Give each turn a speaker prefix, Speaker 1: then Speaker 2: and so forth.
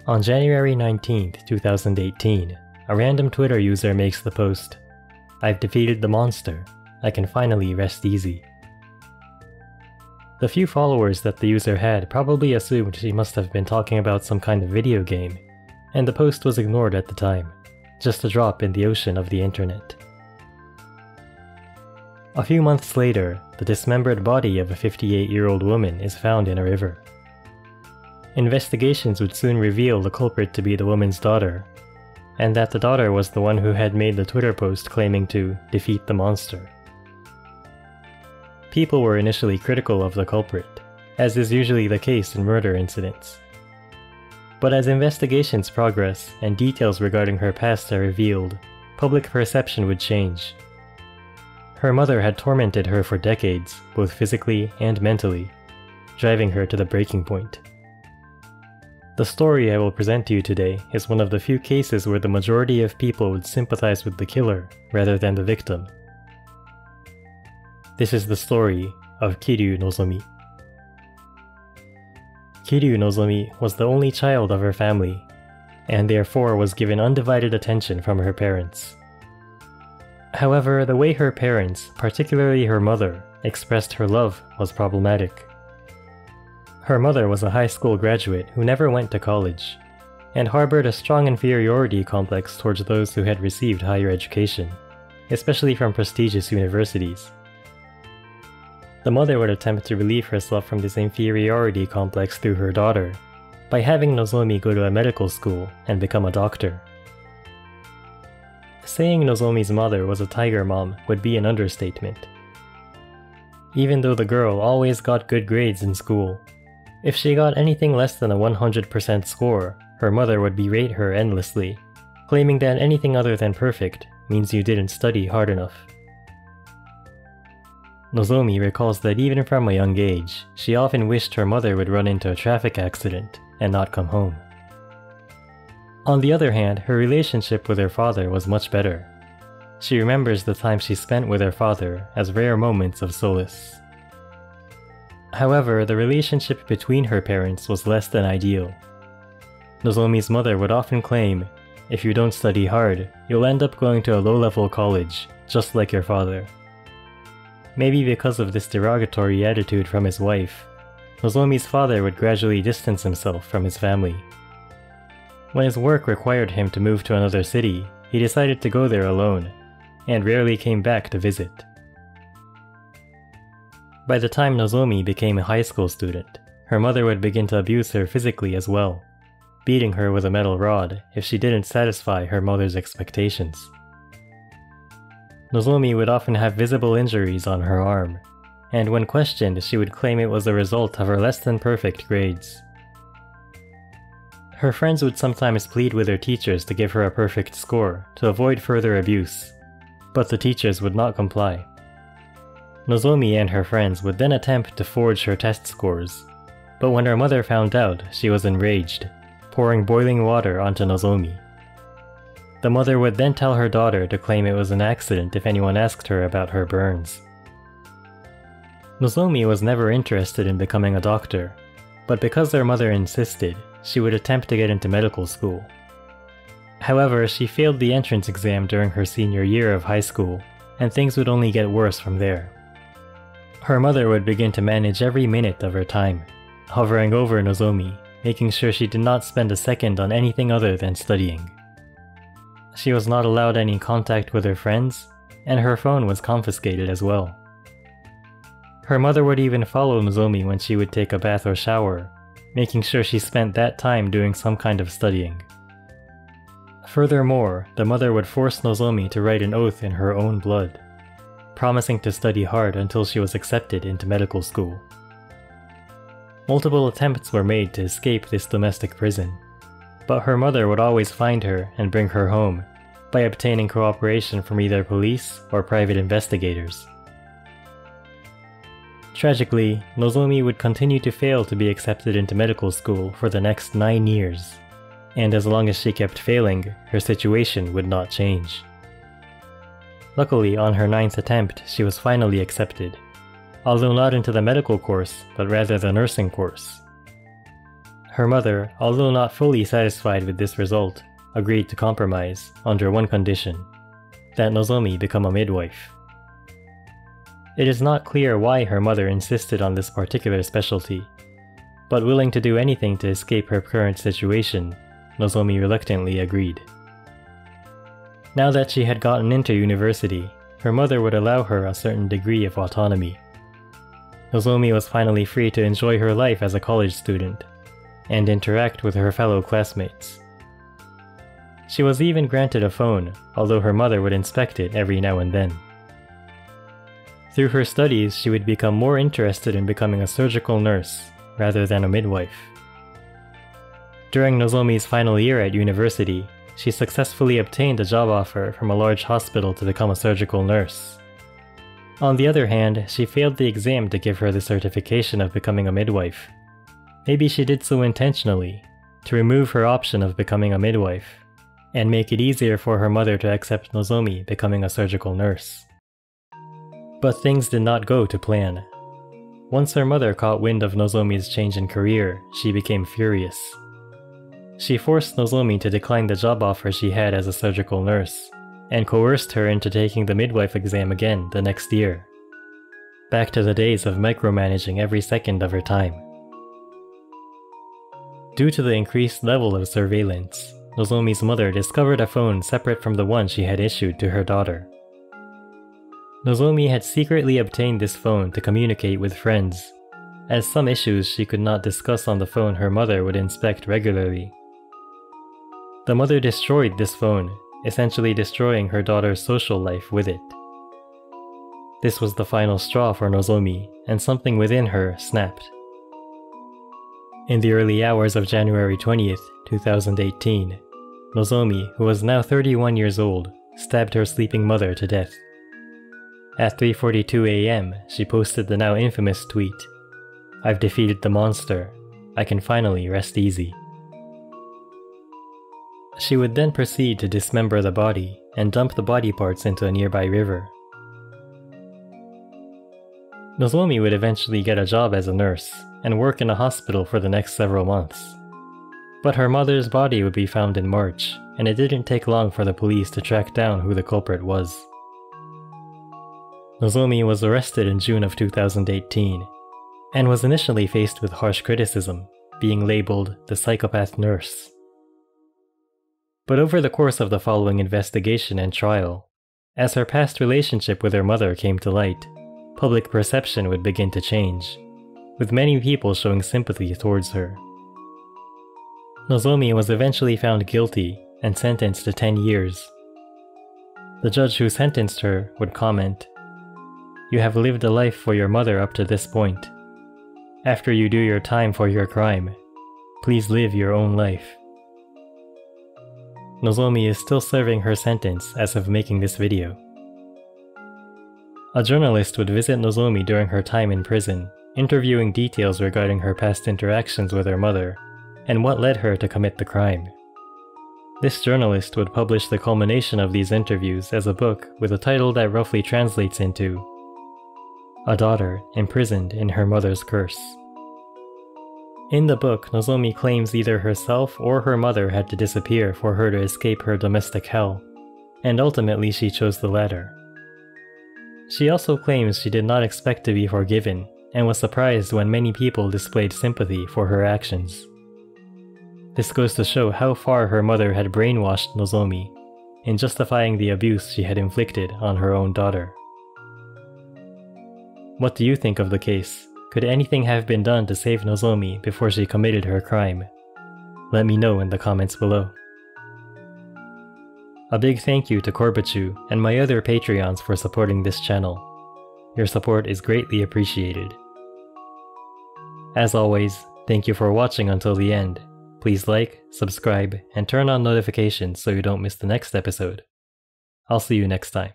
Speaker 1: On January 19, 2018, a random Twitter user makes the post, "I've defeated the monster. I can finally rest easy." The few followers that the user had probably assumed she must have been talking about some kind of video game, and the post was ignored at the time, just a drop in the ocean of the internet. A few months later, the dismembered body of a 58-year-old woman is found in a river. Investigations would soon reveal the culprit to be the woman's daughter, and that the daughter was the one who had made the Twitter post claiming to defeat the monster. People were initially critical of the culprit, as is usually the case in murder incidents. But as investigations progress and details regarding her past are revealed, public perception would change. Her mother had tormented her for decades, both physically and mentally, driving her to the breaking point. The story I will present to you today is one of the few cases where the majority of people would sympathize with the killer rather than the victim. This is the story of Kiryu Nozomi. Kiryu Nozomi was the only child of her family, and therefore was given undivided attention from her parents. However, the way her parents, particularly her mother, expressed her love was problematic. Her mother was a high school graduate who never went to college, and harbored a strong inferiority complex towards those who had received higher education, especially from prestigious universities. The mother would attempt to relieve herself from this inferiority complex through her daughter, by having Nozomi go to a medical school and become a doctor. Saying Nozomi's mother was a tiger mom would be an understatement. Even though the girl always got good grades in school, if she got anything less than a 100% score, her mother would berate her endlessly, claiming that anything other than perfect means you didn't study hard enough. Nozomi recalls that even from a young age, she often wished her mother would run into a traffic accident and not come home. On the other hand, her relationship with her father was much better. She remembers the time she spent with her father as rare moments of solace. However, the relationship between her parents was less than ideal. Nozomi's mother would often claim, "If you don't study hard, you'll end up going to a low-level college, just like your father." Maybe because of this derogatory attitude from his wife, Nozomi's father would gradually distance himself from his family. When his work required him to move to another city, he decided to go there alone, and rarely came back to visit. By the time Nozomi became a high school student, her mother would begin to abuse her physically as well, beating her with a metal rod if she didn't satisfy her mother's expectations. Nozomi would often have visible injuries on her arm, and when questioned, she would claim it was the result of her less than perfect grades. Her friends would sometimes plead with their teachers to give her a perfect score to avoid further abuse, but the teachers would not comply. Nozomi and her friends would then attempt to forge her test scores, but when her mother found out, she was enraged, pouring boiling water onto Nozomi. The mother would then tell her daughter to claim it was an accident if anyone asked her about her burns. Nozomi was never interested in becoming a doctor, but because their mother insisted, she would attempt to get into medical school. However, she failed the entrance exam during her senior year of high school, and things would only get worse from there. Her mother would begin to manage every minute of her time, hovering over Nozomi, making sure she did not spend a second on anything other than studying. She was not allowed any contact with her friends, and her phone was confiscated as well. Her mother would even follow Nozomi when she would take a bath or shower, making sure she spent that time doing some kind of studying. Furthermore, the mother would force Nozomi to write an oath in her own blood, promising to study hard until she was accepted into medical school. Multiple attempts were made to escape this domestic prison, but her mother would always find her and bring her home by obtaining cooperation from either police or private investigators. Tragically, Nozomi would continue to fail to be accepted into medical school for the next 9 years, and as long as she kept failing, her situation would not change. Luckily, on her 9th attempt, she was finally accepted, although not into the medical course, but rather the nursing course. Her mother, although not fully satisfied with this result, agreed to compromise under one condition: that Nozomi become a midwife. It is not clear why her mother insisted on this particular specialty, but willing to do anything to escape her current situation, Nozomi reluctantly agreed. Now that she had gotten into university, her mother would allow her a certain degree of autonomy. Nozomi was finally free to enjoy her life as a college student and interact with her fellow classmates. She was even granted a phone, although her mother would inspect it every now and then. Through her studies, she would become more interested in becoming a surgical nurse rather than a midwife. During Nozomi's final year at university, she successfully obtained a job offer from a large hospital to become a surgical nurse. On the other hand, she failed the exam to give her the certification of becoming a midwife. Maybe she did so intentionally, to remove her option of becoming a midwife, and make it easier for her mother to accept Nozomi becoming a surgical nurse. But things did not go to plan. Once her mother caught wind of Nozomi's change in career, she became furious. She forced Nozomi to decline the job offer she had as a surgical nurse, and coerced her into taking the midwife exam again the next year. Back to the days of micromanaging every second of her time. Due to the increased level of surveillance, Nozomi's mother discovered a phone separate from the one she had issued to her daughter. Nozomi had secretly obtained this phone to communicate with friends, as some issues she could not discuss on the phone her mother would inspect regularly. The mother destroyed this phone, essentially destroying her daughter's social life with it. This was the final straw for Nozomi, and something within her snapped. In the early hours of January 20th, 2018, Nozomi, who was now 31 years old, stabbed her sleeping mother to death. At 3:42 AM, she posted the now infamous tweet, "I've defeated the monster. I can finally rest easy." She would then proceed to dismember the body and dump the body parts into a nearby river. Nozomi would eventually get a job as a nurse and work in a hospital for the next several months. But her mother's body would be found in March, and it didn't take long for the police to track down who the culprit was. Nozomi was arrested in June of 2018, and was initially faced with harsh criticism, being labeled the psychopath nurse. But over the course of the following investigation and trial, as her past relationship with her mother came to light, public perception would begin to change, with many people showing sympathy towards her. Nozomi was eventually found guilty and sentenced to 10 years. The judge who sentenced her would comment, "You have lived a life for your mother up to this point. After you do your time for your crime, please live your own life." Nozomi is still serving her sentence as of making this video. A journalist would visit Nozomi during her time in prison, interviewing details regarding her past interactions with her mother and what led her to commit the crime. This journalist would publish the culmination of these interviews as a book with a title that roughly translates into "A Daughter Imprisoned in Her Mother's Curse." In the book, Nozomi claims either herself or her mother had to disappear for her to escape her domestic hell, and ultimately she chose the latter. She also claims she did not expect to be forgiven and was surprised when many people displayed sympathy for her actions. This goes to show how far her mother had brainwashed Nozomi in justifying the abuse she had inflicted on her own daughter. What do you think of the case? Could anything have been done to save Nozomi before she committed her crime? Let me know in the comments below. A big thank you to Corbichu and my other Patreons for supporting this channel. Your support is greatly appreciated. As always, thank you for watching until the end. Please like, subscribe, and turn on notifications so you don't miss the next episode. I'll see you next time.